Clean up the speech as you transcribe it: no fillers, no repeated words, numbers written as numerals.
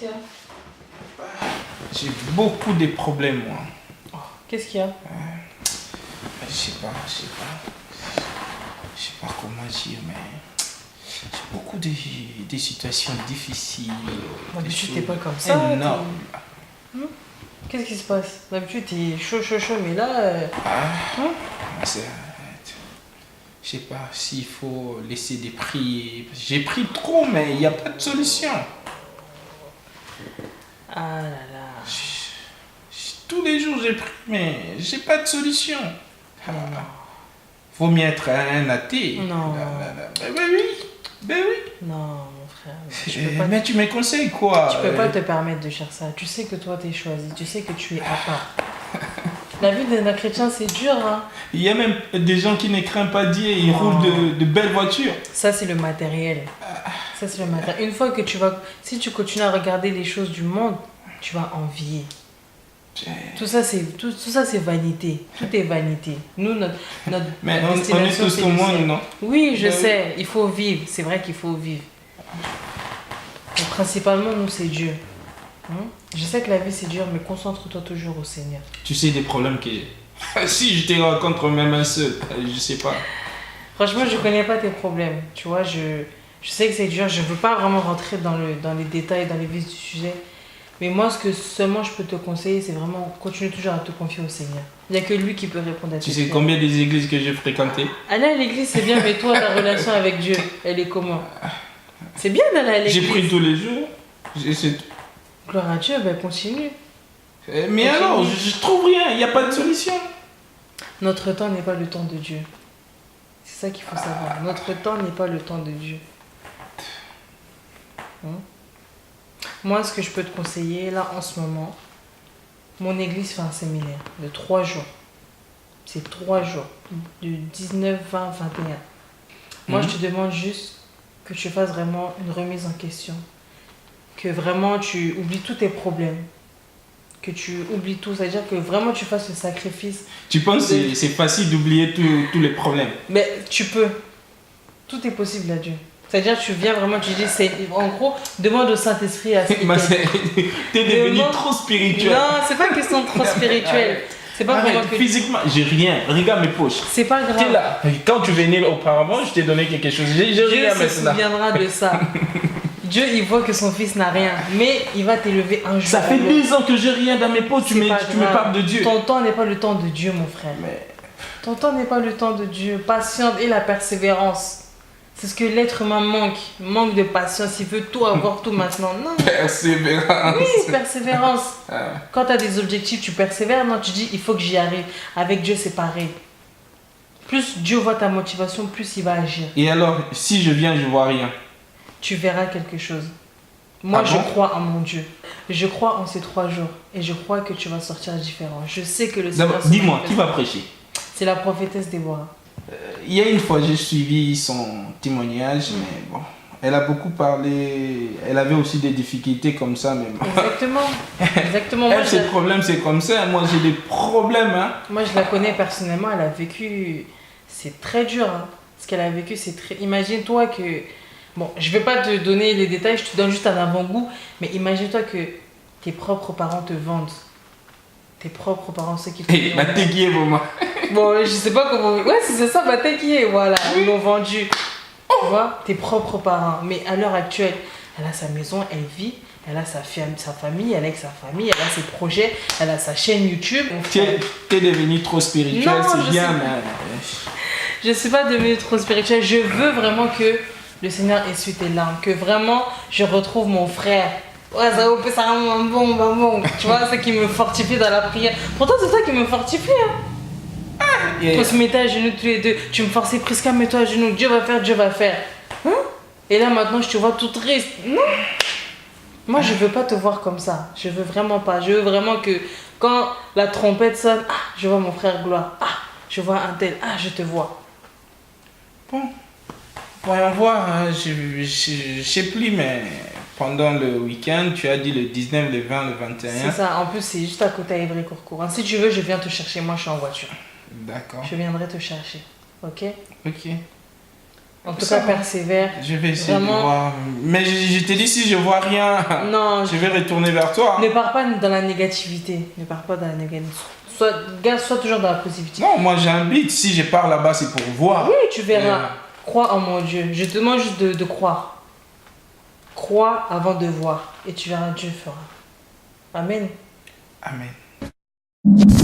qu'il y a? J'ai beaucoup de problèmes, moi. Oh, qu'est-ce qu'il y a? Je sais pas comment dire, mais j'ai beaucoup de situations difficiles. D'habitude, t'es pas comme ça. Énormes. Qu'est-ce qui se passe? D'habitude, t'es chaud, mais là... Je sais pas s'il faut laisser des prix. J'ai pris trop, mais il n'y a pas de solution. Ah là là. Tous les jours j'ai pris, mais j'ai pas de solution. Non. Faut mieux être un athée. Non. Ben oui. Non, mon frère. Tu peux pas Mais tu me conseilles quoi? Tu peux pas te permettre de faire ça. Tu sais que toi, t'es choisi. Tu sais que tu es à part. La vie d'un chrétien, c'est dur, hein. Il y a même des gens qui ne craignent pas Dieu et ils roulent de belles voitures. Ça, c'est le matériel. Ça, c'est le matériel. Une fois que si tu continues à regarder les choses du monde, tu vas envier. Tout ça, c'est vanité. Tout est vanité. Nous, notre mais on est tous au monde, non? Oui, je sais. Il faut vivre. C'est vrai qu'il faut vivre. Mais principalement, nous, c'est Dieu. Je sais que la vie, c'est dur, mais concentre-toi toujours au Seigneur. Tu sais des problèmes que j'ai. Si je te rencontre même un seul, je sais pas. Franchement, je connais pas tes problèmes. Tu vois, je sais que c'est dur. Je veux pas vraiment rentrer dans les détails, dans les vifs du sujet. Mais moi, ce que seulement je peux te conseiller, c'est vraiment continuer toujours à te confier au Seigneur. Il n'y a que lui qui peut répondre à tes Tu sais prières. combien des églises que j'ai fréquentées? Aller à l'église, c'est bien, mais toi, ta relation avec Dieu, elle est comment? C'est bien d'aller à l'église. J'ai pris tous les jours. Gloire à Dieu, ben continue. Mais Continue. alors, je trouve rien, il n'y a pas de solution. Notre temps n'est pas le temps de Dieu. C'est ça qu'il faut savoir. Notre temps n'est pas le temps de Dieu. Moi, ce que je peux te conseiller, là, en ce moment, mon église fait un séminaire de 3 jours. C'est 3 jours, du 19, 20, 21. Moi, je te demande juste que tu fasses vraiment une remise en question. Que vraiment, tu oublies tous tes problèmes. Que tu oublies tout. C'est-à-dire que vraiment, tu fasses le sacrifice. Tu penses que c'est facile d'oublier tous les problèmes? Mais tu peux. Tout est possible à Dieu. C'est-à-dire que tu viens vraiment, tu dis, en gros, demande au Saint-Esprit à ce qu'il t'aide. T'es devenu trop spirituel. Non, c'est pas une question de trop spirituel. C'est pas vraiment que... Physiquement, j'ai rien. Regarde mes poches. C'est pas grave. T'es là. Quand tu venais auparavant, je t'ai donné quelque chose. J'ai rien Dieu se maintenant. souviendra de ça. Dieu, il voit que son fils n'a rien. Mais il va t'élever un jour. Ça fait 10 ans que j'ai rien dans mes poches. Tu me parles de Dieu. Ton temps n'est pas le temps de Dieu, mon frère. Ton temps n'est pas le temps de Dieu. Patience et la persévérance. C'est ce que l'être humain manque de patience. Il veut tout avoir tout maintenant. Non. Persévérance. Oui, persévérance. Quand tu as des objectifs, tu persévères. Non, tu dis, il faut que j'y arrive. Avec Dieu, c'est pareil. Plus Dieu voit ta motivation, plus il va agir. Et alors, si je viens, je vois rien. Tu verras quelque chose. Moi, je crois en mon Dieu. Je crois en ces 3 jours. Et je crois que tu vas sortir différent. Je sais que le Seigneur... Dis-moi, qui va prêcher? C'est la prophétesse Déborah. Il y a une fois, j'ai suivi son témoignage, mais bon, elle a beaucoup parlé, elle avait aussi des difficultés comme ça, mais bon. Exactement. Elle, ses problèmes, c'est comme ça, moi j'ai des problèmes. Hein. Moi, je la connais personnellement, elle a vécu, c'est très dur. Hein. Ce qu'elle a vécu, c'est très... Imagine-toi que... Bon, je vais pas te donner les détails, je te donne juste un avant-goût, mais imagine-toi que tes propres parents te vendent. Tes propres parents, ceux qui te vendent. Bah, t'es qui est pour moi? Bon, je sais pas comment... Ouais, c'est ça, bah t'es qui est, voilà. Ils l'ont vendu. Tu vois, tes propres parents. Mais à l'heure actuelle, elle a sa maison, elle vit, elle a sa famille, elle a sa famille, elle a ses projets, elle a sa chaîne YouTube. T'es devenu trop spirituel, c'est bien, mais... Je suis pas devenue trop spirituelle. Je veux vraiment que le Seigneur essuie tes larmes, que vraiment je retrouve mon frère. Ouais, ça bon. Tu vois, c'est qui me fortifie dans la prière. Pourtant, c'est toi qui me fortifie, hein. On se mettait à genoux tous les deux. Tu me forçais, Prisca, mets-toi à genoux. Dieu va faire. Hein? Et là, maintenant, je te vois tout triste. Non. Moi, je veux pas te voir comme ça. Je veux vraiment pas. Je veux vraiment que quand la trompette sonne, je vois mon frère Gloire. Je vois un tel. Je te vois. Bon. Voyons voir. Hein. Je sais plus, mais pendant le week-end, tu as dit le 19, le 20, le 21. C'est ça. En plus, c'est juste à côté à Ivry-Courcouronnes. Si tu veux, je viens te chercher. Moi, je suis en voiture. D'accord. Je viendrai te chercher. Ok? Ok. En tout Ça cas, va. persévère. Je vais essayer Vraiment. de voir. Mais je t'ai dit, si je vois rien, Non, je vais retourner vers toi. ne pars pas dans la négativité. Ne pars pas dans la négativité. Sois toujours dans la positivité. Non, moi j'invite. Si je pars là-bas, c'est pour voir. Oui, tu verras. Euh, Crois en mon Dieu. Je te demande juste de croire. Crois avant de voir. Et tu verras, Dieu fera. Amen. Amen.